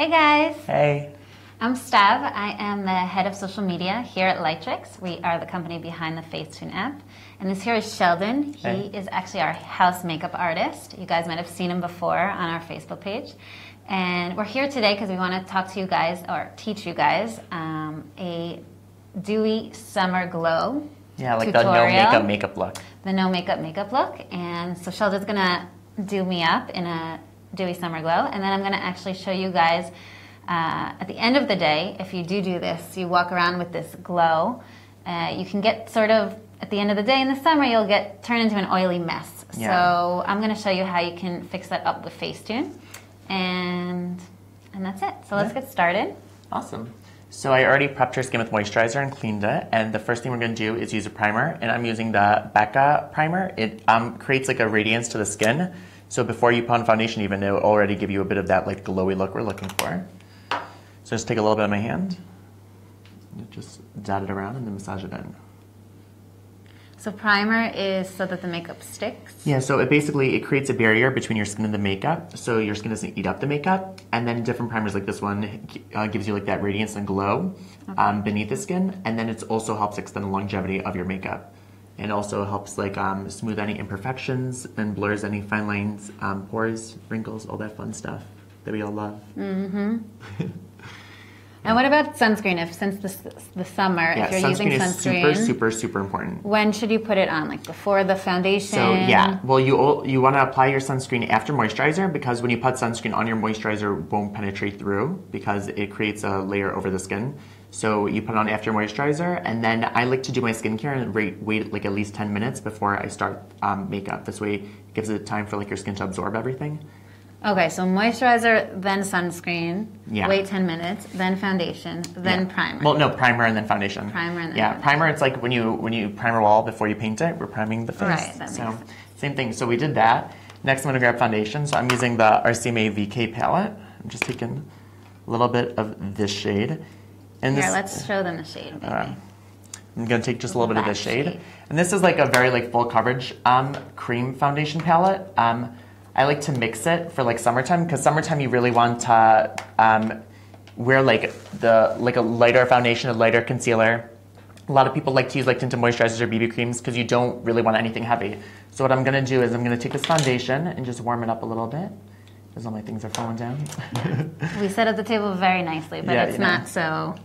Hey guys! Hey! I'm Stav. I am the head of social media here at Lightrix. We are the company behind the Facetune app. And this here is Sheldon. He is actually our house makeup artist. You guys might have seen him before on our Facebook page. And we're here today because we want to talk to you guys, or teach you guys, a dewy summer glow like tutorial. the no makeup look. The no makeup look. And so Sheldon's going to do me up in a dewy summer glow. And then I'm going to actually show you guys at the end of the day, if you do this, you walk around with this glow, you can get sort of, at the end of the day in the summer, you'll get turned into an oily mess. Yeah. So I'm going to show you how you can fix that up with Facetune. And that's it. So let's get started. Awesome. So I already prepped your skin with moisturizer and cleaned it. And the first thing we're going to do is use a primer. And I'm using the Becca primer. It creates like a radiance to the skin. So before you put on foundation even, it will already give you a bit of that like glowy look we're looking for. So just take a little bit of my hand, just dot it around and then massage it in. So primer is so that the makeup sticks? Yeah, so it creates a barrier between your skin and the makeup, so your skin doesn't eat up the makeup. And then different primers like this one gives you like that radiance and glow beneath the skin. And then it also helps extend the longevity of your makeup. And also helps like smooth any imperfections and blurs any fine lines, pores, wrinkles, all that fun stuff that we all love. Mm-hmm. And what about sunscreen? Since the summer, if you're using sunscreen, is super important. When should you put it on? Like before the foundation? So yeah, well you want to apply your sunscreen after moisturizer, because when you put sunscreen on, your moisturizer won't penetrate through because it creates a layer over the skin. So you put it on after moisturizer, and then I like to do my skincare and wait like at least 10 minutes before I start makeup. This way it gives it time for like your skin to absorb everything. Okay, so moisturizer, then sunscreen, wait 10 minutes, then foundation, then primer. Well, no, primer and then foundation. Primer and then foundation. Primer, it's like when you prime a wall before you paint it, we're priming the face. Right, that makes sense. Same thing, so we did that. Next I'm going to grab foundation, so I'm using the RCMA VK palette. I'm just taking a little bit of this shade. And here, let's show them the shade, maybe. I'm going to take just a little bit of this shade. And this is like a very like full coverage cream foundation palette. I like to mix it for like summertime, because summertime you really want to wear like a lighter foundation, a lighter concealer. A lot of people like to use like tinted moisturizers or BB creams because you don't really want anything heavy. So what I'm going to do is I'm going to take this foundation and just warm it up a little bit, because all my things are falling down. We set up the table very nicely, but it's not so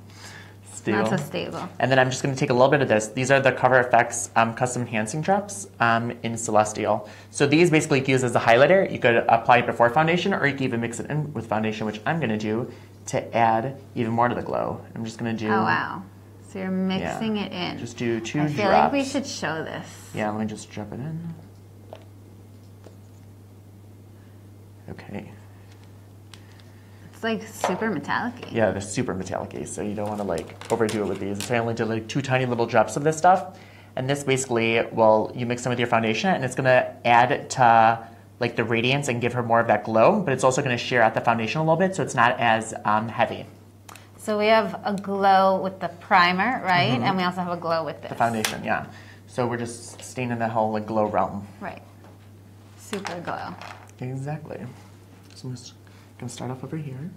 stable. And then I'm just going to take a little bit of this. These are the Cover FX custom enhancing drops in Celestial. So these basically use as a highlighter. You could apply it before foundation, or you can even mix it in with foundation, which I'm going to do to add even more to the glow. I'm just going to do... Oh, wow. So you're mixing it in. Just do 2 drops. I feel like we should show this. Yeah, let me just drop it in. Okay. It's like super metallic-y. Yeah, they're super metallic-y, so you don't want to like overdo it with these. So I only did like 2 tiny little drops of this stuff. And this basically, well, you mix them with your foundation, and it's going to add to like the radiance and give her more of that glow, but it's also going to sheer out the foundation a little bit, so it's not as heavy. So we have a glow with the primer, right? Mm-hmm. And we also have a glow with this. The foundation, yeah. So we're just staying in the whole like glow realm. Right. Super glow. Exactly. So I'm just going to start off over here.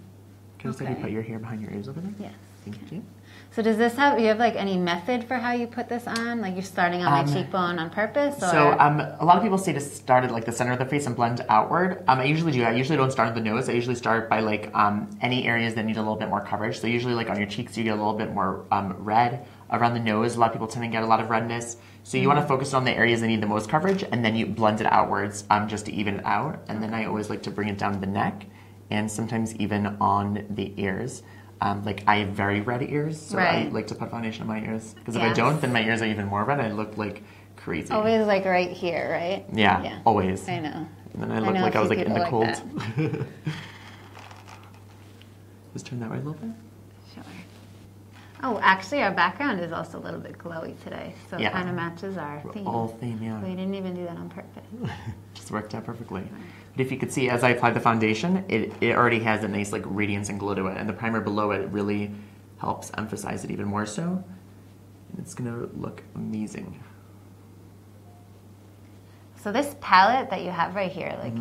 Can you put your hair behind your ears over there? Yes. Thank you. So does this have, you have like any method for how you put this on? Like you're starting on my cheekbone on purpose? Or? So a lot of people say to start at like the center of the face and blend outward. I usually do. I usually don't start at the nose. I usually start by like any areas that need a little bit more coverage. So usually like on your cheeks you get a little bit more red. Around the nose, a lot of people tend to get a lot of redness. So you want to focus on the areas that need the most coverage, and then you blend it outwards just to even it out. And then I always like to bring it down the neck, and sometimes even on the ears. Like I have very red ears, so I like to put foundation on my ears. Because if I don't, then my ears are even more red. I look like crazy. Always like right here, right? Yeah, always. I know. And then I look like I was like in the cold. Just turn that way a little bit. Sure. Oh, actually our background is also a little bit glowy today, so it kind of matches our theme. All theme, yeah. We didn't even do that on purpose. Just worked out perfectly. But if you could see, as I applied the foundation, it already has a nice like radiance and glow to it, and the primer below it really helps emphasize it even more so. And it's going to look amazing. So this palette that you have right here, like,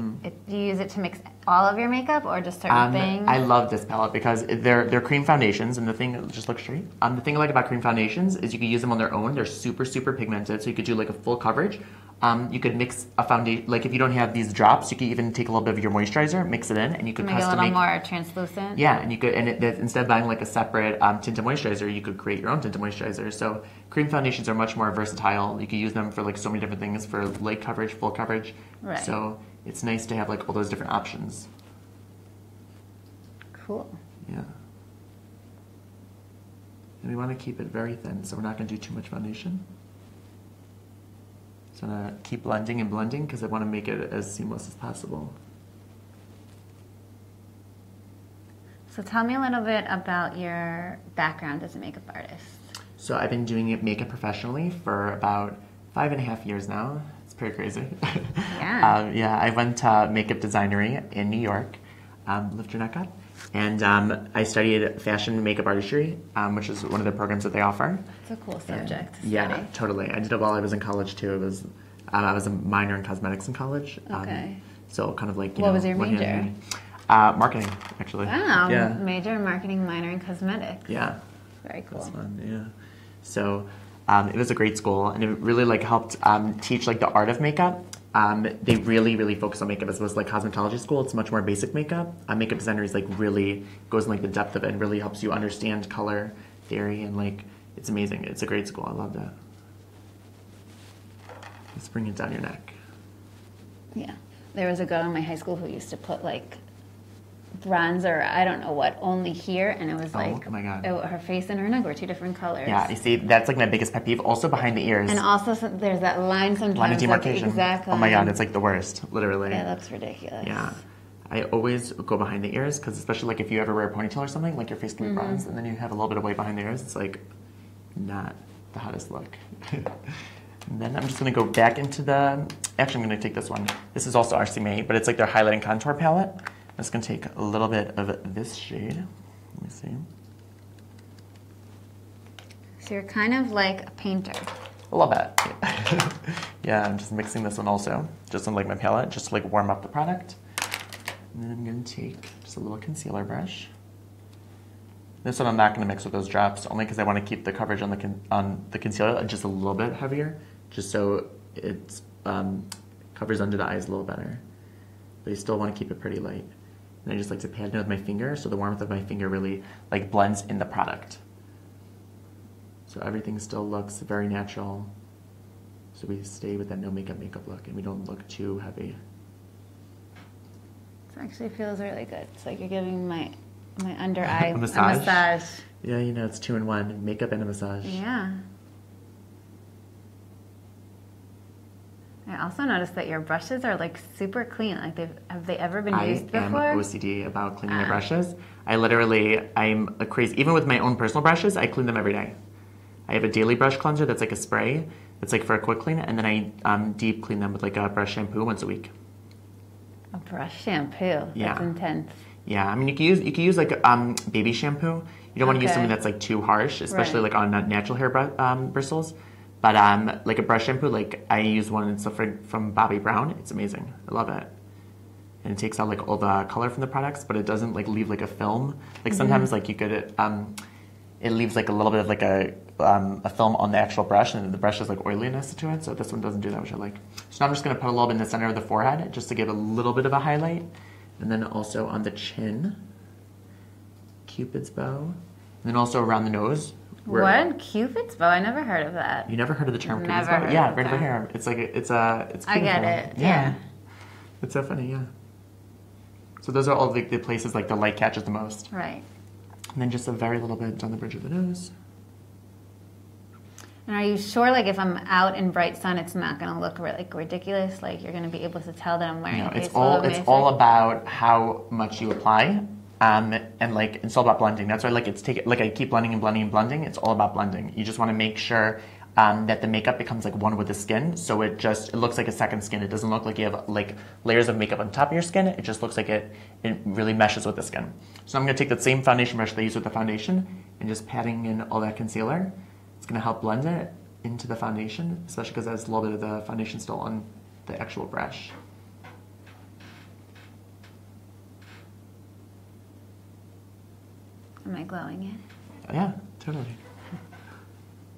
you use it to mix all of your makeup or just certain things? I love this palette because they're cream foundations, and the thing, just look straight. The thing I like about cream foundations is you can use them on their own. They're super, super pigmented, so you could do like a full coverage. You could mix a foundation, like if you don't have these drops, you could even take a little bit of your moisturizer, mix it in, and you could make it a little more translucent. Yeah, and you could, instead of buying like a separate tinted moisturizer, you could create your own tinted moisturizer. So cream foundations are much more versatile. You could use them for like so many different things, for light coverage, full coverage. Right. So it's nice to have like all those different options. Cool. Yeah. And we want to keep it very thin, so we're not going to do too much foundation. So I'm going to keep blending and blending because I want to make it as seamless as possible. So tell me a little bit about your background as a makeup artist. So I've been doing makeup professionally for about 5.5 years now. It's pretty crazy. Yeah. Yeah, I went to makeup designery in New York, lift your neck up, and I studied fashion and makeup artistry, which is one of the programs that they offer. It's a cool subject to Yeah, study. totally. I did it while I was in college too. It was I was a minor in cosmetics in college. Okay. So kind of like, What was your major? Marketing, actually. Wow. Yeah. Major in marketing, minor in cosmetics. Yeah. Very cool. That's fun. Yeah. So it was a great school, and it really like helped teach like the art of makeup. They really, really focus on makeup as opposed to like cosmetology school. It's much more basic makeup. Makeup designer is like really goes in like the depth of it and really helps you understand color theory, and like it's amazing. It's a great school. I love that. Let's bring it down your neck. Yeah. There was a girl in my high school who used to put like bronzer, I don't know what, only here, and it was like, oh my God. Her face and her neck were two different colors. Yeah, you see, that's like my biggest pet peeve. Also behind the ears. And also there's that line sometimes. Line of demarcation. Like, exactly. Oh my God, it's like the worst, literally. It looks ridiculous. Yeah. I always go behind the ears because especially like if you ever wear a ponytail or something, like your face can be bronzed and then you have a little bit of white behind the ears, it's like not the hottest look. And then I'm just going to go back into the, actually I'm going to take this one. This is also RCMA, but it's like their highlighting contour palette. I'm just going to take a little bit of this shade. Let me see. So you're kind of like a painter. A little bit. Yeah, I'm just mixing this one also, just on like my palette, just to like warm up the product. And then I'm going to take just a little concealer brush. This one I'm not going to mix with those drops, only because I want to keep the coverage on the concealer just a little bit heavier, just so it covers under the eyes a little better. But you still want to keep it pretty light. And I just like to pat it with my finger, so the warmth of my finger really like blends in the product. So everything still looks very natural. So we stay with that no makeup look, and we don't look too heavy. It actually feels really good. It's like you're giving my under eye a massage. massage. Yeah, you know, it's 2 in 1, makeup and a massage. Yeah. I also noticed that your brushes are like super clean. Like have they ever been used before? I am OCD about cleaning my brushes. I'm a crazy, even with my own personal brushes, I clean them every day. I have a daily brush cleanser that's like a spray. It's like for a quick clean, and then I deep clean them with like a brush shampoo once a week. A brush shampoo? Yeah. That's intense. Yeah, I mean you can use like baby shampoo. You don't want to use something that's like too harsh, especially like on natural hair bristles. But like a brush shampoo, like I use one it's from Bobbi Brown. It's amazing. I love it. And it takes out like all the color from the products, but it doesn't like leave like a film. Like sometimes like you could it leaves like a little bit of like a film on the actual brush, and the brush is like oiliness to it. So this one doesn't do that, which I like. So now I'm just gonna put a little bit in the center of the forehead just to give a little bit of a highlight. And then also on the chin, Cupid's bow. And then also around the nose. What? Cupid's bow? I never heard of that. You never heard of the term Cupid's Never bow? heard Yeah, of right over that. here. It's like, it's beautiful. I get it, yeah. It's so funny, yeah. So those are all the places like the light catches the most. Right. And then just a very little bit down the bridge of the nose. And are you sure, like, if I'm out in bright sun, it's not going to look like ridiculous? Like, you're going to be able to tell that I'm wearing a face full of makeup? It's all about how much you apply, and like it's all about blending. That's why I keep blending and blending and blending. It's all about blending. You just want to make sure that the makeup becomes like one with the skin, so it looks like a second skin. It doesn't look like you have like layers of makeup on top of your skin. It just looks like it really meshes with the skin. So I'm going to take that same foundation brush that I use with the foundation and just patting in all that concealer. It's going to help blend it into the foundation, especially because there's a little bit of the foundation still on the actual brush. Am I glowing it? Yeah, totally.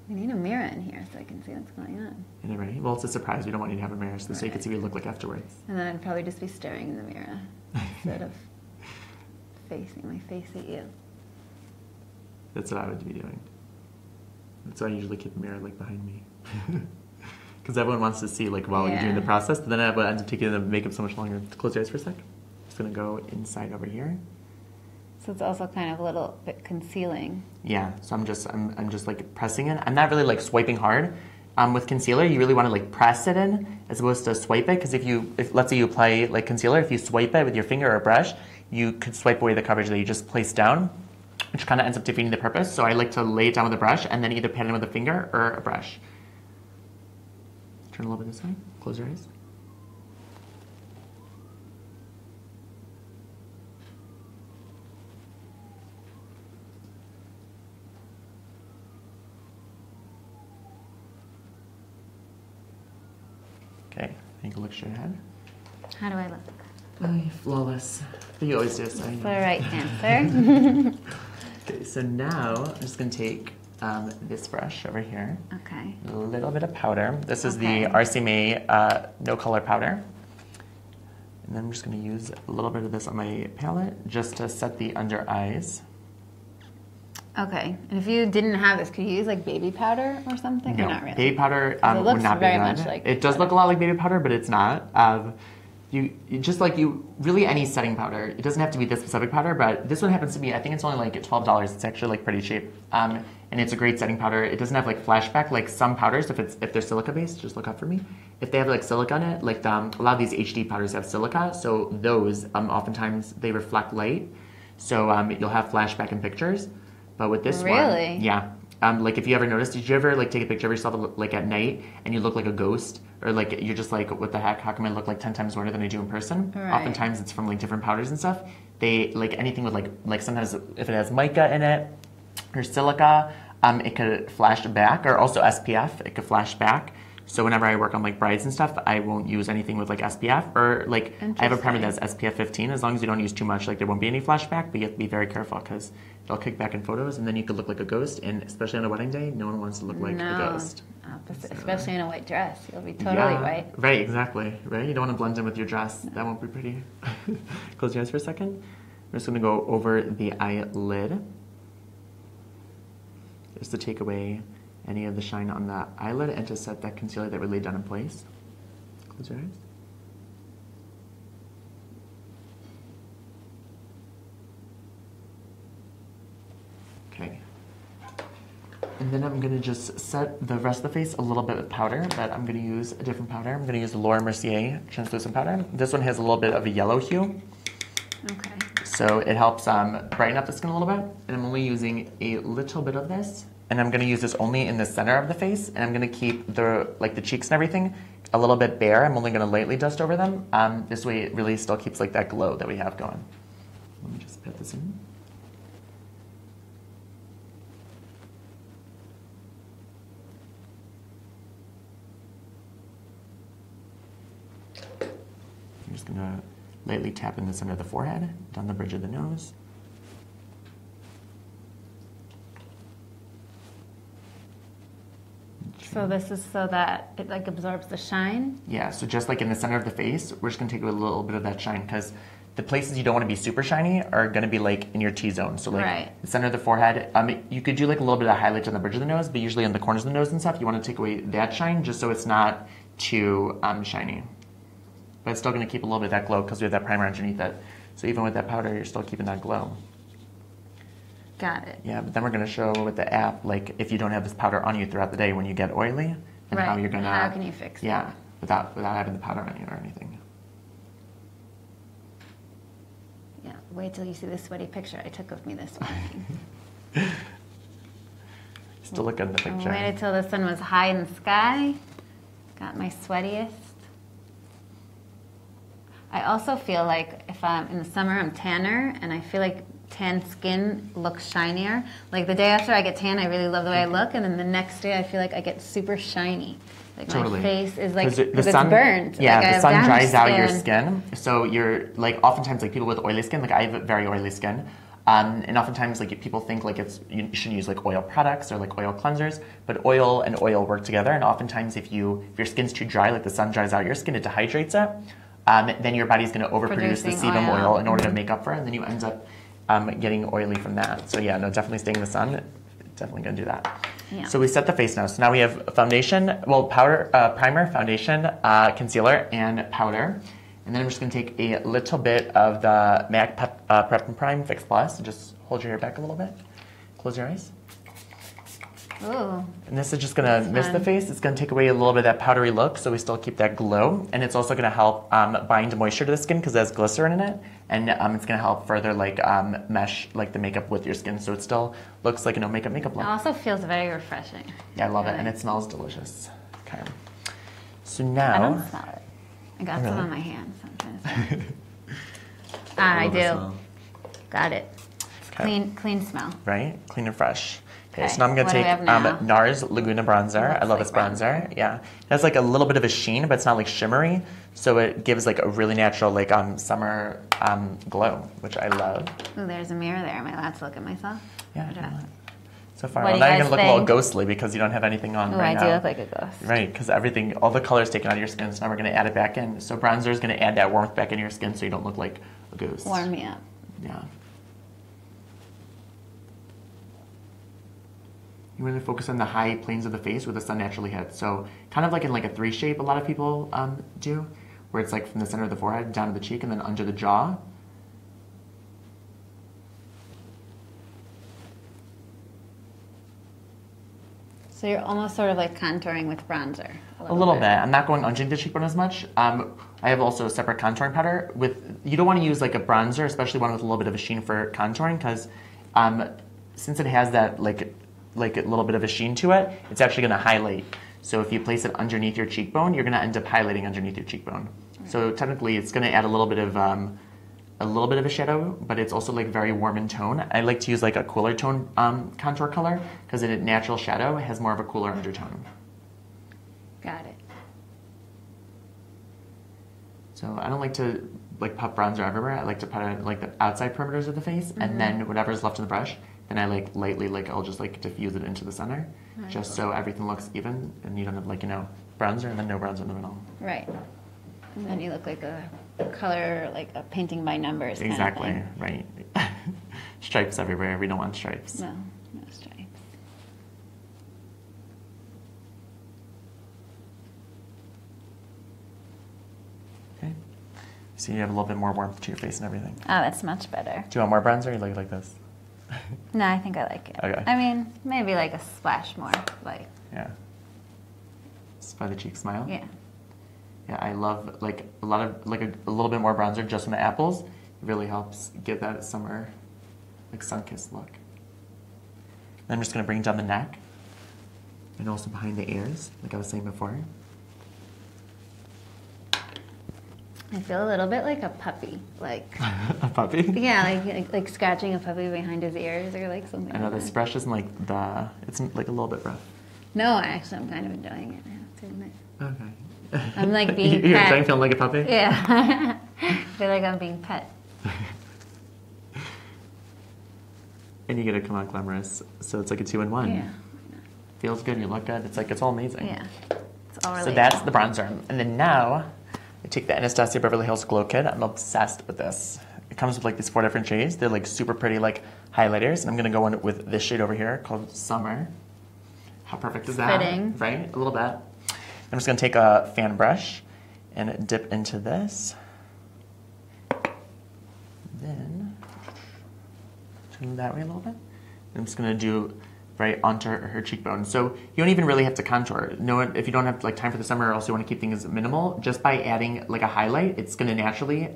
We need a mirror in here so I can see what's going on. Isn't it ready? Well, it's a surprise. We don't want you to have a mirror, so you can see what you look like afterwards. And then I'd probably just be staring in the mirror instead of facing my face at you. That's what I would be doing. That's why I usually keep a mirror like behind me. Because everyone wants to see like while you're doing the process, but then it ends up taking the makeup so much longer. Close your eyes for a sec. Just gonna go inside over here. So it's also kind of a little bit concealing. Yeah, so I'm just like pressing it. I'm not really like swiping hard. With concealer, you really want to like press it in as opposed to swipe it. Because if let's say you apply like concealer, if you swipe it with your finger or a brush, you could swipe away the coverage that you just placed down, which kind of ends up defeating the purpose. So I like to lay it down with a brush and then either pat it with a finger or a brush. Turn a little bit this way. Close your eyes. Okay, you can look straight ahead. How do I look? Oh, flawless. But you always do, so That's the right answer. Okay, so now I'm just going to take this brush over here. Okay. A little bit of powder. This is the RCMA No Color Powder. And then I'm just going to use a little bit of this on my palette just to set the under eyes. Okay, and if you didn't have this, could you use like baby powder or something? No, or not really? baby powder it looks would not very be good. much like it does look a lot like baby powder, but it's not. You just like really any setting powder. It doesn't have to be this specific powder, but this one happens to be. I think it's only like $12. It's actually like pretty cheap, and it's a great setting powder. It doesn't have like flashback like some powders. If they're silica based, just look up for me. If they have like silica in it, like a lot of these HD powders have silica, so those oftentimes they reflect light, so you'll have flashback in pictures. But with this one, yeah. Like if you ever noticed, did you ever like take a picture of yourself like at night and you look like a ghost, or like you're just like, what the heck? How come I look like 10 times more than I do in person? Right. Oftentimes it's from like different powders and stuff. They like anything with like sometimes if it has mica in it or silica, it could flash back, or also SPF, it could flash back. So whenever I work on like brides and stuff, I won't use anything with like SPF, or like I have a primer that's SPF 15. As long as you don't use too much, like there won't be any flashback, but you have to be very careful because it'll kick back in photos, and then you could look like a ghost. And especially on a wedding day, no one wants to look like a ghost. Opposite, so, especially in a white dress, you'll be totally white. Right, exactly. Right, you don't want to blend in with your dress. That won't be pretty. Close your eyes for a second. I'm just going to go over the eyelid, just to take away any of the shine on the eyelid and to set that concealer that we laid down in place. Close your eyes. Okay. And then I'm going to just set the rest of the face a little bit with powder, but I'm going to use a different powder. I'm going to use the Laura Mercier translucent powder. This one has a little bit of a yellow hue. Okay. So it helps brighten up the skin a little bit. And I'm only using a little bit of this. And I'm going to use this only in the center of the face, and I'm going to keep the cheeks and everything a little bit bare. I'm only going to lightly dust over them. This way it really still keeps like that glow that we have going. Let me just pat this in. I'm just going to lightly tap in the center of the forehead, down the bridge of the nose. So this is so that it like absorbs the shine? Yeah, so just like in the center of the face, we're just gonna take a little bit of that shine, because the places you don't want to be super shiny are gonna be like in your T-zone. So like the center of the forehead, you could do like a little bit of highlight on the bridge of the nose, but usually on the corners of the nose and stuff, you want to take away that shine just so it's not too shiny. But it's still gonna keep a little bit of that glow because we have that primer underneath it. So even with that powder, you're still keeping that glow. Got it. Yeah, but then we're going to show with the app, like if you don't have this powder on you throughout the day when you get oily, and how you're going to... How can you fix it? Yeah, without having the powder on you or anything. Yeah, wait till you see this sweaty picture I took of me this morning. Still look good in the picture. I waited till the sun was high in the sky. Got my sweatiest. I also feel like if I'm in the summer, I'm tanner, and I feel like tan skin looks shinier. Like the day after I get tan, I really love the way I look, and then the next day I feel like I get super shiny. Like Totally. my face is like, the it's sun, burnt. Yeah, like the sun dries out your skin. skin. So you're like, oftentimes like people with oily skin, like I have very oily skin. And oftentimes like people think like you shouldn't use like oil products or like oil cleansers, but oil and oil work together. And oftentimes if your skin's too dry, like the sun dries out your skin, it dehydrates it. Then your body's going to overproduce the sebum oil in order to make up for it, and then you end up getting oily from that. So yeah, no, definitely staying in the sun. Definitely going to do that. Yeah. So we set the face now. So now we have foundation, well, powder, primer, foundation, concealer, and powder. And then I'm just going to take a little bit of the MAC Prep and Prime Fix Plus. Just hold your hair back a little bit. Close your eyes. Ooh. And this is just going to mist the face. It's going to take away a little bit of that powdery look, so we still keep that glow. And it's also going to help bind moisture to the skin because it has glycerin in it. And it's going to help further like mesh like the makeup with your skin, so it still looks like a no makeup look. It also feels very refreshing. Yeah, I love it, and it smells delicious. Okay. So now I don't smell it. I got some on my hands. So I'm trying to smell. I do. Got it. Okay. Clean smell. Right? Clean and fresh. Okay, Okay, so now I'm going to what do we take have now? NARS Laguna Bronzer. I love like this bronzer. Yeah. It has like a little bit of a sheen, but it's not like shimmery. So it gives like a really natural like summer glow, which I love. Ooh, there's a mirror there. Am I allowed to look at myself? Yeah. Or do I- So far, What do well, you now you're guys going to look a little think? ghostly because you don't have anything on Ooh, right now. I do look like a ghost. Right, because everything, all the color is taken out of your skin, so now we're going to add it back in. So bronzer is going to add that warmth back into your skin so you don't look like a ghost. Warm me up. Yeah. You want to focus on the high planes of the face where the sun naturally hits. So kind of like in like a 3 shape a lot of people do, where it's like from the center of the forehead down to the cheek and then under the jaw. So you're almost sort of like contouring with bronzer. A little bit. I'm not going underneath the cheekbone as much. I have also a separate contouring powder. You don't want to use like a bronzer, especially one with a little bit of a sheen for contouring, because since it has that like a little bit of a sheen to it, it's actually going to highlight. So if you place it underneath your cheekbone, you're going to end up highlighting underneath your cheekbone. Right. So technically, it's going to add a little bit of a shadow, but it's also like very warm in tone. I like to use like a cooler tone contour color because a natural shadow has more of a cooler undertone. Got it. So I don't like to like put bronzer everywhere. I like to put it like the outside perimeters of the face, and then whatever's left in the brush, then I like lightly I'll just like diffuse it into the center, just so everything looks even, and you don't have like bronzer and then no bronzer in the middle. Right. And then you look like a color, like a painting by numbers. Exactly. Kind of Right. Stripes everywhere. We don't want stripes. no stripes. Okay. So you have a little bit more warmth to your face and everything. Oh, that's much better. Do you want more bronzer? Or you like it like this? No, I think I like it. Okay. I mean, maybe like a splash more, like. Yeah. Just by the cheek smile. Yeah. Yeah, I love like a little bit more bronzer just on the apples. It really helps give that summer like sun-kissed look. Then I'm just gonna bring down the neck and also behind the ears, like I was saying before. I feel a little bit like a puppy, like. A puppy? Yeah, like scratching a puppy behind his ears or like something. I know like this that. brush isn't like it's like a little bit rough. No, actually, I'm kind of enjoying it. I have to admit. Okay. I'm like being You're pet. enjoying feeling like a puppy? Yeah. I feel like I'm being pet. And you get to come out glamorous, so it's like a 2-in-1. Yeah. Feels good, you look good, it's all amazing. Yeah. It's all So really. that's the bronzer. And then now, I take the Anastasia Beverly Hills Glow Kit. I'm obsessed with this. It comes with like these 4 different shades. They're like super pretty like highlighters. And I'm gonna go in with this shade over here called Summer. How perfect is that? Fitting. Right? A little bit. I'm just gonna take a fan brush and dip into this. Then turn that way a little bit. I'm just gonna do right onto her cheekbone. So you don't even really have to contour. No, if you don't have like time for the summer or else you want to keep things minimal, just by adding like a highlight, it's gonna naturally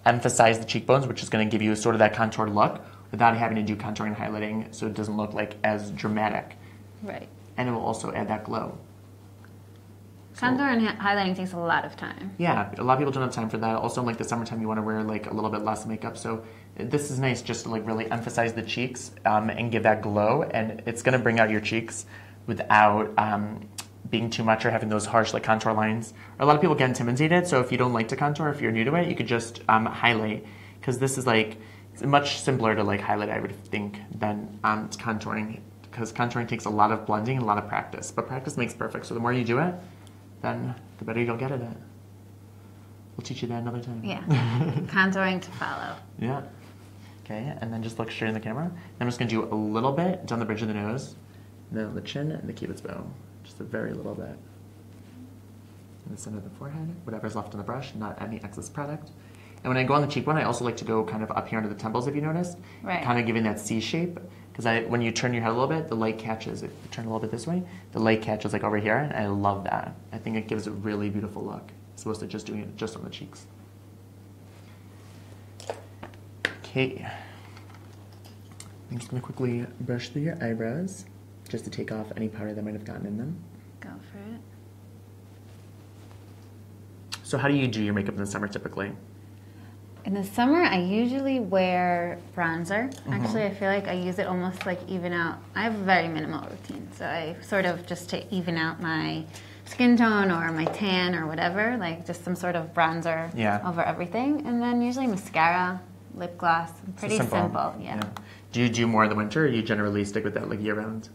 emphasize the cheekbones, which is gonna give you sort of that contoured look without having to do contouring and highlighting, so it doesn't look like as dramatic. Right. And it will also add that glow. Contour and highlighting takes a lot of time. Yeah, a lot of people don't have time for that. Also, in like the summertime, you want to wear like a little bit less makeup. So this is nice just to like really emphasize the cheeks and give that glow. And it's going to bring out your cheeks without being too much or having those harsh like contour lines. A lot of people get intimidated. So if you don't like to contour, if you're new to it, you could just highlight, because this is like it's much simpler to like highlight, I would think, than contouring, because contouring takes a lot of blending and a lot of practice. But practice makes perfect. So the more you do it, then the better you'll get at it. We'll teach you that another time. Yeah. Contouring to follow. Yeah. Okay, and then just look straight in the camera. And I'm just going to do a little bit down the bridge of the nose, and then on the chin and the cupid's bow. Just a very little bit. In the center of the forehead, whatever's left on the brush, not any excess product. And when I go on the cheekbone, I also like to go kind of up here under the temples, if you noticed. Right. Kind of giving that C shape. Because when you turn your head a little bit, the light catches. If you turn a little bit this way, the light catches like over here, and I love that. I think it gives a really beautiful look, as opposed to just doing it just on the cheeks. Okay. I'm just going to quickly brush through your eyebrows, just to take off any powder that might have gotten in them. Go for it. So how do you do your makeup in the summer typically? In the summer, I usually wear bronzer. Actually, I feel like I use it almost like even out. I have a very minimal routine, so I sort of just to even out my skin tone or my tan or whatever, like just some sort of bronzer over everything. And then usually mascara, lip gloss, pretty So simple. Yeah. Do you do more in the winter, or you generally stick with that like year round?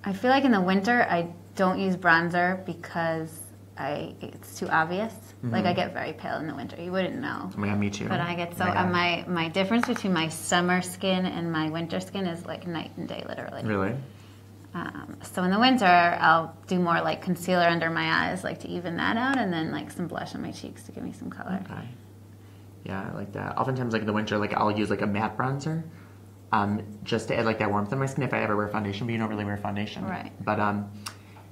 I feel like in the winter, I don't use bronzer because it's too obvious. Like I get very pale in the winter. You wouldn't know. Oh my God, me too. But I get so my difference between my summer skin and my winter skin is like night and day, literally. Really? So in the winter, I'll do more like concealer under my eyes, like to even that out, and then like some blush on my cheeks to give me some color. Okay. Yeah, I like that. Oftentimes, like in the winter, like I'll use like a matte bronzer, just to add like that warmth in my skin if I ever wear foundation. But you don't really wear foundation, right? But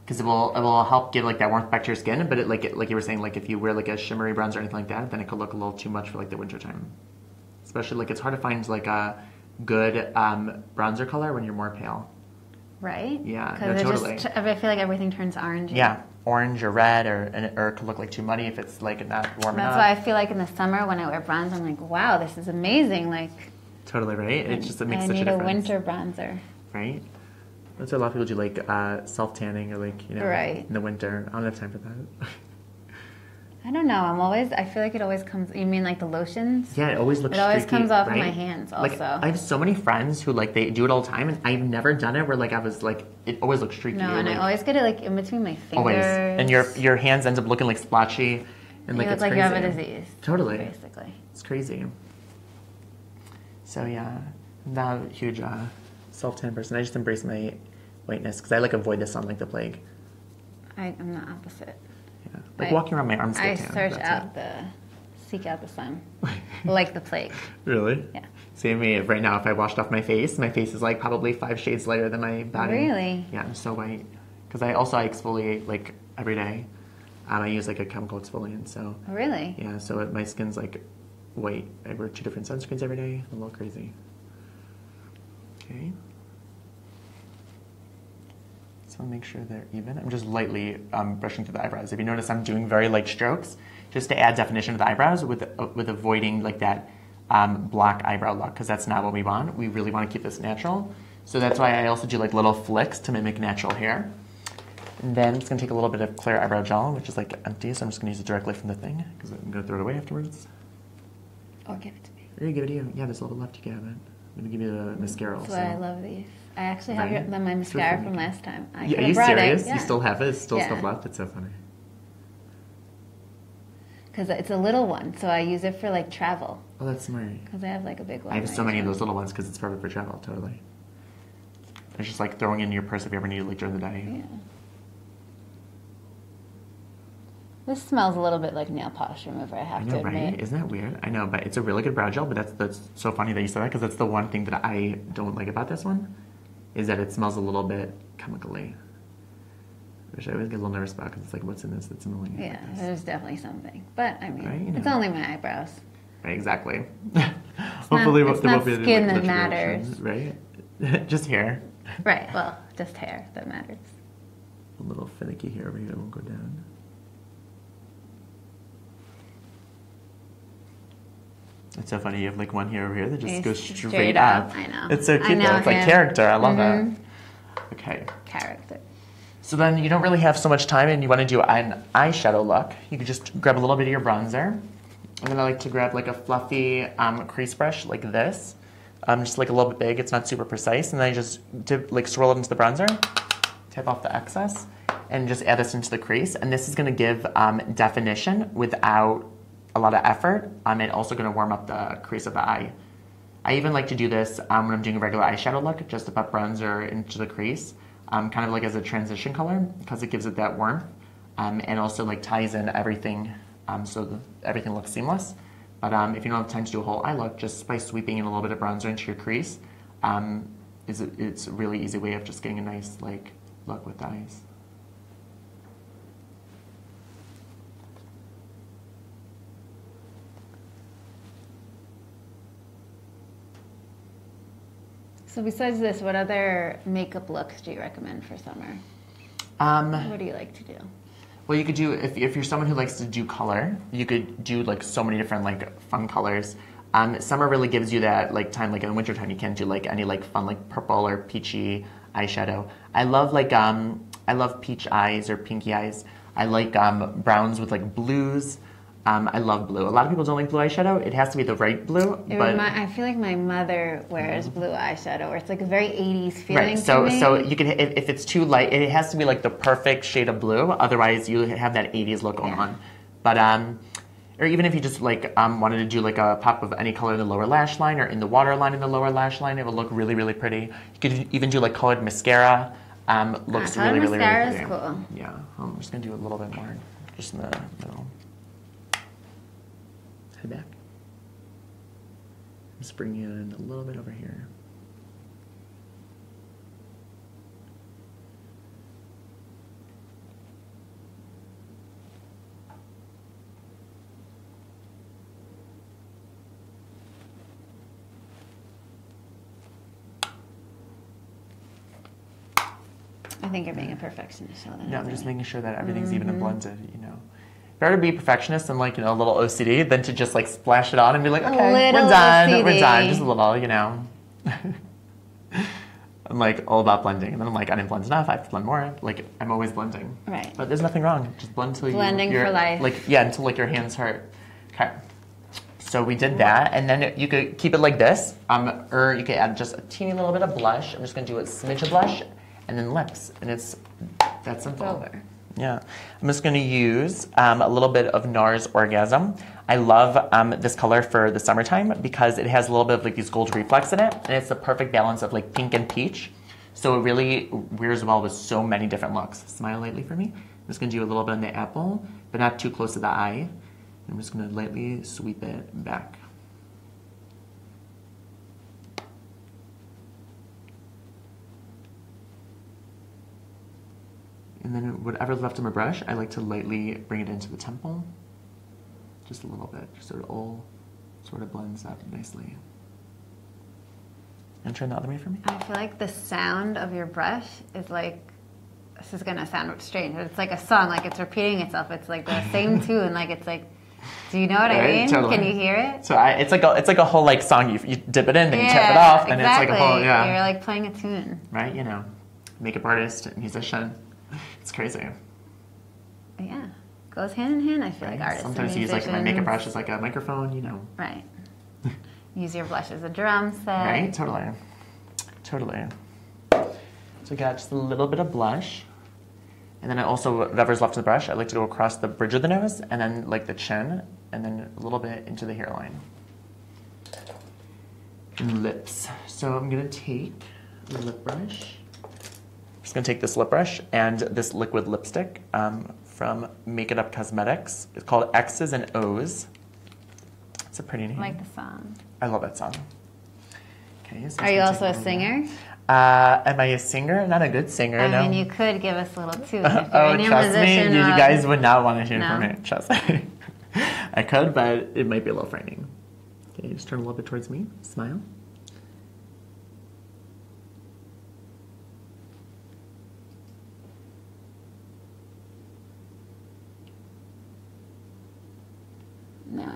because it will help give like that warmth back to your skin. But it like you were saying, like if you wear like a shimmery bronzer or anything like that, then it could look a little too much for like the winter time. Especially like it's hard to find like a good bronzer color when you're more pale. Right? Yeah, because totally. I feel like everything turns orange. Yeah, orange or red, or it could look like too muddy if it's like not warm enough. That's why I feel like in the summer when I wear bronzer, I'm like, wow, this is amazing. Like, totally right. It makes such a difference. I need a winter bronzer. Right. That's why a lot of people do like self tanning or like in the winter. I don't have time for that. I don't know. I feel like it always comes. You mean like the lotions? Yeah, it always looks. It always streaky, comes off right? of my hands. Also, like, I have so many friends who like they do it all the time, and I've never done it. Where like I was like, it always looks streaky. No, and like, I always get it like in between my fingers. Always, and your hands ends up looking like splotchy, and like it's like crazy. you have a disease. Totally, basically, it's crazy. So yeah, I'm not a huge self tan person. I just embrace my whiteness because I like avoid the sun like the plague. I'm the opposite. Yeah, like walking around my arms get tan. Seek out the sun, like the plague. Really? Yeah. Same me. Right now, if I washed off my face is like probably 5 shades lighter than my body. Really? Yeah, I'm so white. Because I exfoliate like every day. I use like a chemical exfoliant, so. Really? Yeah, so my skin's like white. I wear 2 different sunscreens every day. I'm a little crazy. Okay. So make sure they're even. I'm just lightly brushing through the eyebrows. If you notice, I'm doing very light strokes just to add definition to the eyebrows with avoiding like that block eyebrow look, because that's not what we want. We really want to keep this natural. So that's why I also do like little flicks to mimic natural hair. And then I'm just going to take a little bit of clear eyebrow gel, which is like empty, so I'm just going to use it directly from the thing, because I'm going to throw it away afterwards. Or give it to me. Or you give it to you. Yeah, there's a little bit left. You can have it. I'm going to give you the mascara also. That's why I love these. I actually have my mascara from last time. Are you serious? Yeah. You still have it? It's still stuff left? It's so funny. Because it's a little one, so I use it for like travel. Oh, that's smart. Because I have like a big one. I have so many of those little ones because it's perfect for travel, totally. It's just like throwing in your purse if you ever need it like during the day. Yeah. This smells a little bit like nail polish remover, I have to admit. Right? Isn't that weird? I know, but it's a really good brow gel, but that's so funny that you said that, because that's the one thing that I don't like about this one, is that it smells a little bit chemically. Which I always get a little nervous about, because it's like, what's in this that's annoying? Yeah, like there's definitely something. But, I mean, right? It's only my eyebrows. Right, exactly. Hopefully it's not skin that matters. Right? Just hair. Right, well, just hair that matters. a little finicky here over here. It won't go down. It's so funny. You have like one here over here that just goes straight up. I know. It's so cute though. It's like character. I love that. Okay. Character. So then you don't really have so much time and you want to do an eyeshadow look. You can just grab a little bit of your bronzer. And then I like to grab like a fluffy crease brush like this. Just like a little bit big. It's not super precise. And then I just swirl it into the bronzer. Tap off the excess. And just add this into the crease. And this is going to give definition without a lot of effort. And also going to warm up the crease of the eye. I even like to do this when I'm doing a regular eyeshadow look, just to put bronzer into the crease, kind of like as a transition color, because it gives it that warmth, and also like ties in everything, so everything looks seamless. But if you don't have time to do a whole eye look, just by sweeping in a little bit of bronzer into your crease, it's a really easy way of just getting a nice like look with the eyes. So besides this, what other makeup looks do you recommend for summer? What do you like to do? Well, you could do, if you're someone who likes to do color, you could do like so many different like fun colors. Summer really gives you that like time, like in the winter time, you can't do like any like fun like purple or peachy eyeshadow. I love like, I love peach eyes or pinky eyes. I like browns with like blues. I love blue. A lot of people don't like blue eyeshadow. It has to be the right blue. I feel like my mother wears blue eyeshadow, where it's like a very 80s feeling. Right. So you can, if it's too light, it has to be like the perfect shade of blue. Otherwise, you have that 80s look going on. But or even if you just like wanted to do like a pop of any color in the lower lash line or in the waterline in the lower lash line, it would look really, really pretty. You could even do like colored mascara. Looks really, really, really pretty. Cool. Yeah. I'm just gonna do a little bit more, just in the middle. Head back. Just bring it in a little bit over here. I think you're being a perfectionist, Sheldon. No, I'm just making sure that everything's even and blended, you know. Better to be a perfectionist and like, you know, a little OCD than to just like splash it on and be like, okay, we're done, we're done, just a little, you know. I'm like all about blending, and then I'm like, I didn't blend enough, I have to blend more. Like, I'm always blending. Right. But there's nothing wrong, just blend until Blending for life. Like, yeah, until like your hands hurt. Okay. So we did that, and then you could keep it like this, or you could add just a teeny little bit of blush. I'm just gonna do a smidge of blush, and then lips, and it's that simple. It's over. Yeah, I'm just going to use a little bit of NARS Orgasm. I love this color for the summertime because it has a little bit of like these gold reflex in it, and it's the perfect balance of like pink and peach. So it really wears well with so many different looks. Smile lightly for me. I'm just going to do a little bit on the apple, but not too close to the eye. I'm just going to lightly sweep it back. And then whatever's left of my brush, I like to lightly bring it into the temple. Just a little bit, just so it all sort of blends up nicely. And turn the other way for me. I feel like the sound of your brush is like, this is gonna sound strange, but it's like a song, like it's repeating itself. It's like the same tune, like it's like, do you know what I mean? Totally. Can you hear it? So it's like a whole like song. You dip it in, then you tap it off, and exactly. it's like a whole, yeah. You're like playing a tune. Right, you know, makeup artist, musician. It's crazy. Yeah, goes hand in hand. I feel like artists. Sometimes you use like my makeup brush as like a microphone, you know. Right. Use your brush as a drum set. Right, totally, totally. So I got just a little bit of blush, and then I also whatever's left of the brush, I like to go across the bridge of the nose, and then like the chin, and then a little bit into the hairline. And lips. So I'm gonna take the lip brush. Just gonna take this lip brush and this liquid lipstick from Make It Up Cosmetics. It's called X's and O's. It's a pretty name. I like the song. I love that song. Okay. So are you also a singer? Am I a singer? Not a good singer, no. I mean, you could give us a little tune. Oh, trust me, you guys would not want to tune for me. Trust me. I could, but it might be a little frightening. Okay, just turn a little bit towards me. Smile.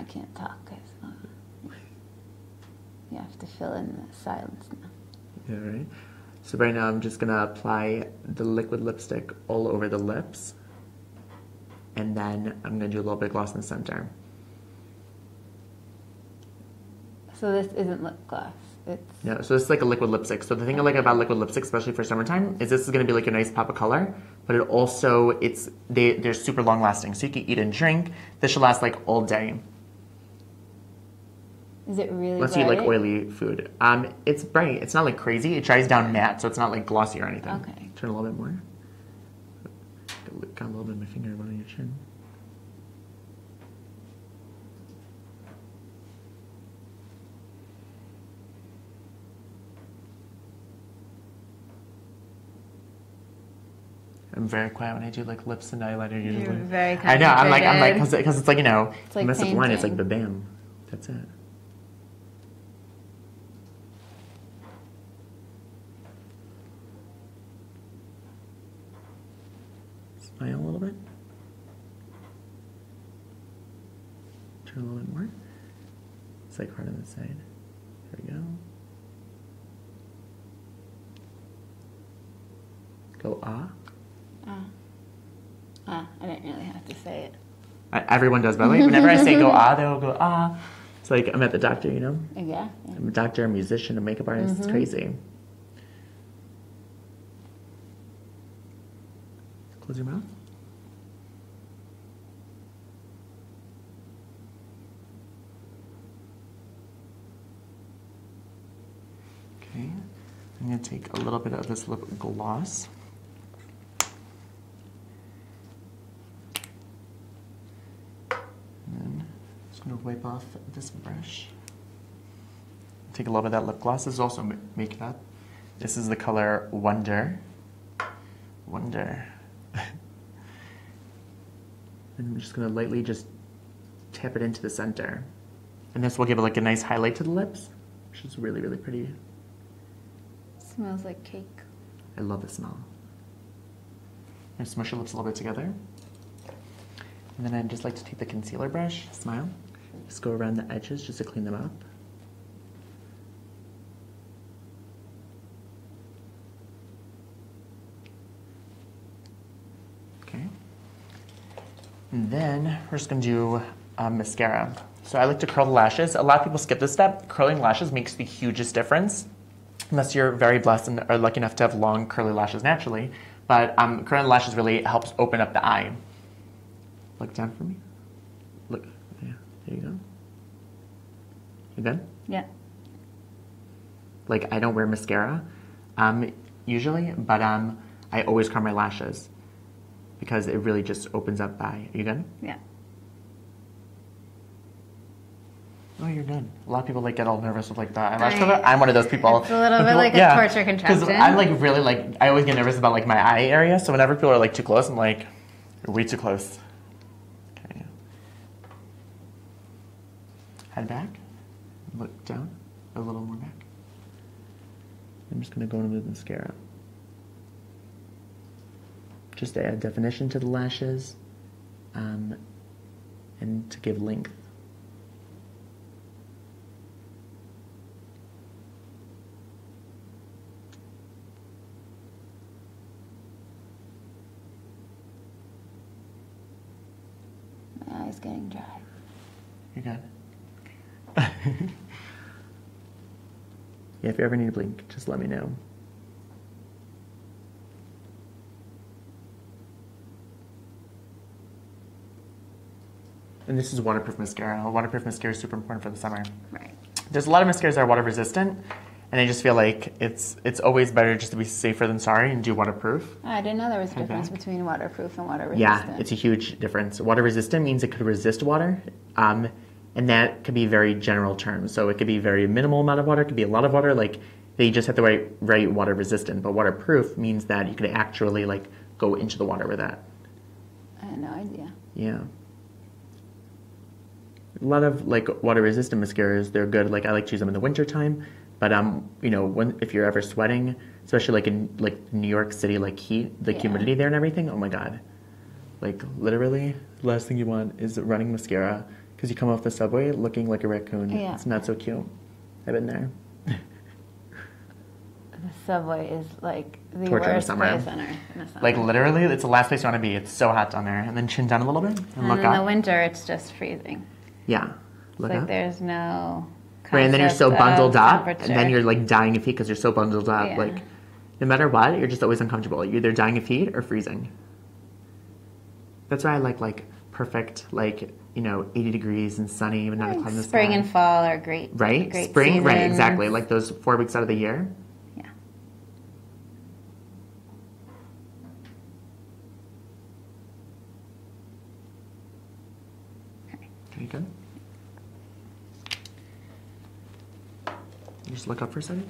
can't talk, guys. You have to fill in the silence now. Yeah, right. So right now I'm just gonna apply the liquid lipstick all over the lips. And then I'm gonna do a little bit of gloss in the center. So this isn't lip gloss. No, so it's like a liquid lipstick. So the thing I like about liquid lipstick, especially for summertime, is this is gonna be like a nice pop of color, but it also, they're super long lasting. So you can eat and drink. This should last like all day. Is it really Unless bright? you like oily food. It's bright. It's not like crazy. It dries down matte, so it's not like glossy or anything. Okay. Turn a little bit more. Got a little bit of my finger on your chin. I'm very quiet when I do like lips and eyeliner usually. You're very I know. I'm like, concentrated. because it's like, you know, It's like you mess up one, it's like painting. ba-bam. That's it. Smile a little bit. Turn a little bit more. It's like hard on the side. There we go. Go ah. I didn't really have to say it. Everyone does, by the way. Whenever I say go ah, they'll go ah. It's like I'm at the doctor, you know? Yeah. I'm a doctor, a musician, a makeup artist. It's crazy. Close your mouth. Okay. I'm going to take a little bit of this lip gloss. And then just going to wipe off this brush. Take a little bit of that lip gloss. This is also makeup. This is the color Wonder. Wonder. And I'm just going to lightly just tap it into the center. And this will give it like a nice highlight to the lips, which is really, really pretty. Smells like cake. I love the smell. And smush your lips a little bit together. And then I'd just like to take the concealer brush, smile, just go around the edges just to clean them up. Okay. And then we're just going to do mascara. So I like to curl the lashes. A lot of people skip this step. Curling lashes makes the hugest difference, unless you're very blessed and are lucky enough to have long curly lashes naturally. But curling lashes really helps open up the eye. Look down for me. Look, yeah, there you go. You good? Yeah. Like, I don't wear mascara usually, but I always curl my lashes because it really just opens up the eye. Are you good? Yeah. Oh, you're good. A lot of people like get all nervous with like the eyelash cover. I'm one of those people. It's a little bit like a torture contraption. Because I'm like really like, I always get nervous about like my eye area. So whenever people are like too close, I'm like, you're way too close. Okay. Head back. Look down. A little more back. I'm just going to go in with the mascara. Just to add definition to the lashes and to give length. My eye's getting dry. You're good. Yeah, if you ever need to blink, just let me know. And this is waterproof mascara. Waterproof mascara is super important for the summer. Right. There's a lot of mascaras that are water resistant, and I just feel like it's always better just to be safer than sorry and do waterproof. I didn't know there was a difference between waterproof and water resistant. Yeah, it's a huge difference. Water resistant means it could resist water, and that could be very general terms. So it could be very minimal amount of water, it could be a lot of water, like they just have to write water resistant. But waterproof means that you could actually like go into the water with that. I had no idea. Yeah. A lot of like water resistant mascaras, they're good. Like I like to use them in the winter time, but you know, if you're ever sweating, especially like in like New York City, like heat, like humidity there and everything. Oh my God, like literally, the last thing you want is running mascara because Because you come off the subway looking like a raccoon. Yeah. It's not so cute. I've been there. The subway is like the Torture in the worst summer. place on earth in the summer. Like literally, it's the last place you want to be. It's so hot down there. And then chin down a little bit and look in up. the winter, it's just freezing. Yeah. Look It's like up. there's no Right, and then you're so concept bundled of up, temperature. and then you're like dying of heat because you're so bundled up. Yeah. Like, no matter what, you're just always uncomfortable. You're either dying of heat or freezing. That's why I like perfect, like, 80 degrees and sunny, but not a cloud in the Spring sky. and fall are great. Right? Great Spring, right, seasons. exactly. Like those 4 weeks out of the year. Yeah. Okay, good. You just look up for a second.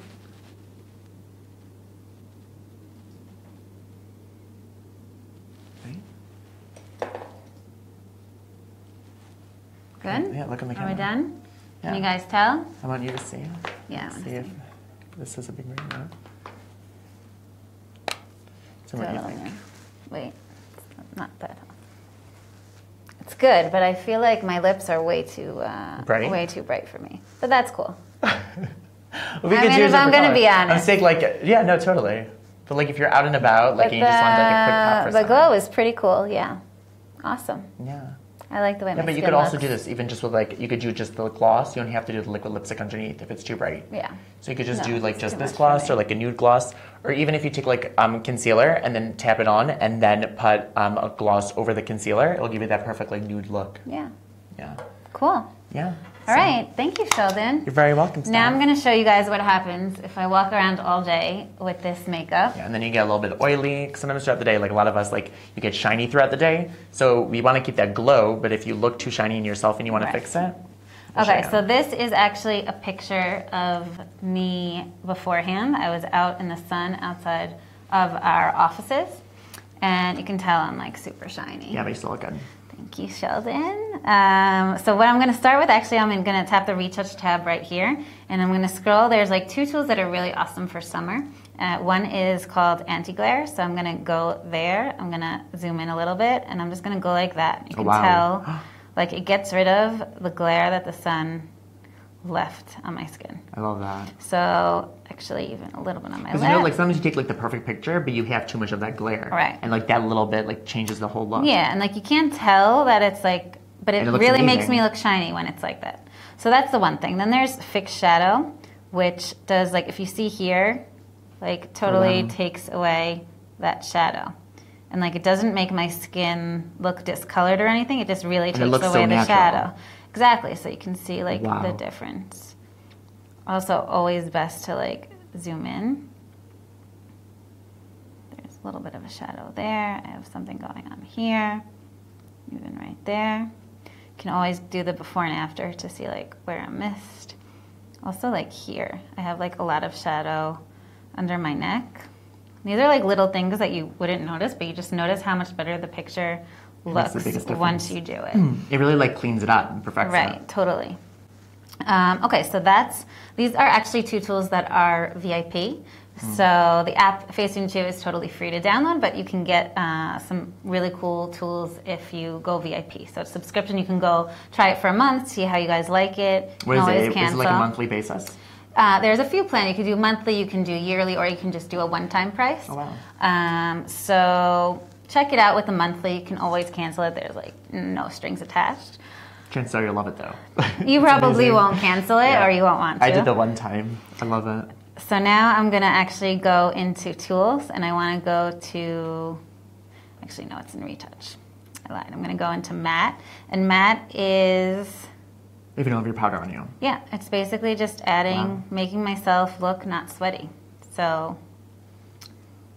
Right. Good? Yeah, look in the Are camera. we done? Yeah. Can you guys tell? I want you to see. Yeah, I wanna See if this is a big ring or not. So what do you Totally. think? Wait, it's not that. It's good, but I feel like my lips are way too Bright? way too bright for me. But that's cool. We I could mean, use if it I'm for gonna color. be I'm honest. saying like, yeah, no, totally. But like if you're out and about, like But and you just want like a quick pop for the something. glow is pretty cool. Yeah, awesome. Yeah. I like the way Yeah, my but you skin could also looks. do this even just with like, you could do just the gloss. You don't have to do the liquid lipstick underneath if it's too bright. Yeah. So you could just No, do like it's just too this much for gloss me. or like a nude gloss. Or even if you take like concealer and then tap it on and then put a gloss over the concealer, it'll give you that perfect like nude look. Yeah. Yeah. Cool. Yeah. All right. Thank you, Sheldon. You're very welcome, Now Steph. I'm going to show you guys what happens if I walk around all day with this makeup. Yeah, and then you get a little bit oily. Sometimes throughout the day, like a lot of us, like you get shiny throughout the day. So we want to keep that glow, but if you look too shiny in yourself and you want to Right. fix it, we'll Okay, show so you. this is actually a picture of me beforehand. I was out in the sun outside of our offices, and you can tell I'm like super shiny. Yeah, but you still look good. Thank you, Sheldon. So what I'm going to start with, actually, I'm going to tap the Retouch tab right here, and I'm going to scroll. There's like 2 tools that are really awesome for summer. One is called Anti-Glare, so I'm going to go there. I'm going to zoom in a little bit, and I'm just going to go like that. You can tell, like it gets rid of the glare that the sun left on my skin. I love that. So actually, even a little bit on my lip. Because like sometimes you take like the perfect picture, but you have too much of that glare. Right. And like that little bit like changes the whole look. Yeah, and like you can't tell that it's like, but it And it looks really makes amazing. me look shiny when it's like that. So that's the one thing. Then there's Fix Shadow, which does like, if you see here, like totally wow. takes away that shadow. And like it doesn't make my skin look discolored or anything, it just really it takes looks so away the natural. shadow. Exactly, so you can see like Wow. the difference. Also always best to like zoom in. There's a little bit of a shadow there. I have something going on here, even right there. You can always do the before and after to see like where I missed. Also like here, I have like a lot of shadow under my neck. These are like little things that you wouldn't notice, but you just notice how much better the picture makes the looks biggest difference. once you do it. It really like cleans it up and perfects it. Right, totally. Okay, so these are actually 2 tools that are VIP. So the app Facetune 2 is totally free to download, but you can get some really cool tools if you go VIP. So it's subscription, you can go try it for a month, see how you guys like it. What is always it? Is it cancel. like a monthly basis? There's a few plans. You can do monthly, you can do yearly, or you can just do a one-time price. Oh, wow. So check it out with the monthly. You can always cancel it. There's like no strings attached. Chances are you'll love it though. You It's probably amazing. won't cancel it, Yeah. or you won't want to. I did the one time. I love it. So now I'm going to actually go into Tools, and I want to go to, actually no, it's in Retouch. I lied. I'm going to go into Matte, and Matte is, If you don't have your powder on you. yeah, it's basically just adding, Wow. making myself look not sweaty. So,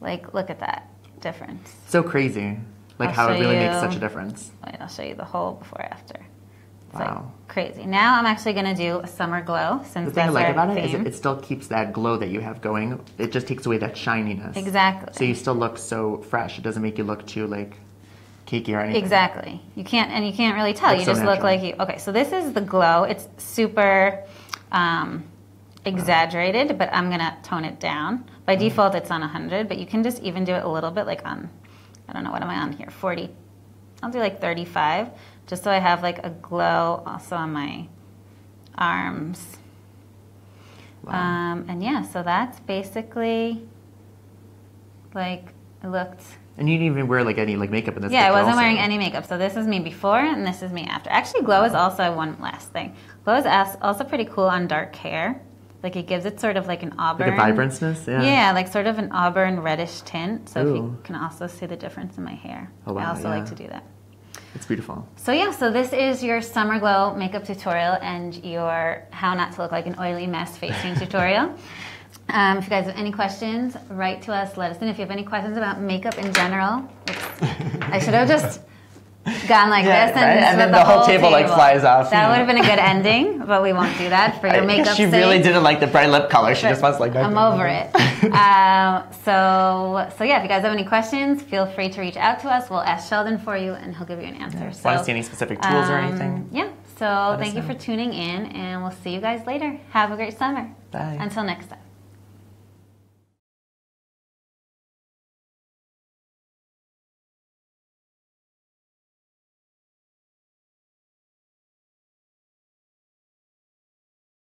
like, look at that difference. So crazy. Like I'll how it show really you- makes such a difference. Wait, I'll show you the whole before after. It's Wow. like crazy. Now I'm actually going to do a summer glow, since The thing I that's like our about it is theme. it still keeps that glow that you have going. It just takes away that shininess. Exactly. So you still look so fresh. It doesn't make you look too like cakey or anything. Exactly. You can't really tell. Looks You so just look natural. like you. Okay, so this is the glow. It's super exaggerated, but I'm gonna tone it down. By default, it's on 100, but you can just even do it a little bit, like on, I don't know, what am I on here? 40. I'll do like 35, just so I have like a glow also on my arms. Wow. And yeah, so that's basically like it looked. And you didn't even wear like any like makeup in this Yeah, I picture wasn't also. wearing any makeup. So this is me before and this is me after. Actually, glow is also one last thing. Glow is also pretty cool on dark hair. Like it gives it sort of like an auburn. Like a vibranceness, yeah. Yeah, like sort of an auburn reddish tint. So if you Ooh. can also see the difference in my hair. Oh, wow, I also yeah. like to do that. It's beautiful. So yeah, so this is your summer glow makeup tutorial and your how not to look like an oily mess Facetune tutorial. If you guys have any questions, write to us, let us know. If you have any questions about makeup in general, I should have just gone like Yeah, this right? And then with the whole table like flies off. That would have been a good ending, but we won't do that for your makeup She sake. really didn't like the bright lip color. She just wants like that. I'm over it. So yeah, if you guys have any questions, feel free to reach out to us. We'll ask Sheldon for you, and he'll give you an answer. Yeah. So, Want to see any specific tools or anything? Yeah. So thank you for tuning in, and we'll see you guys later. Have a great summer. Bye. Until next time.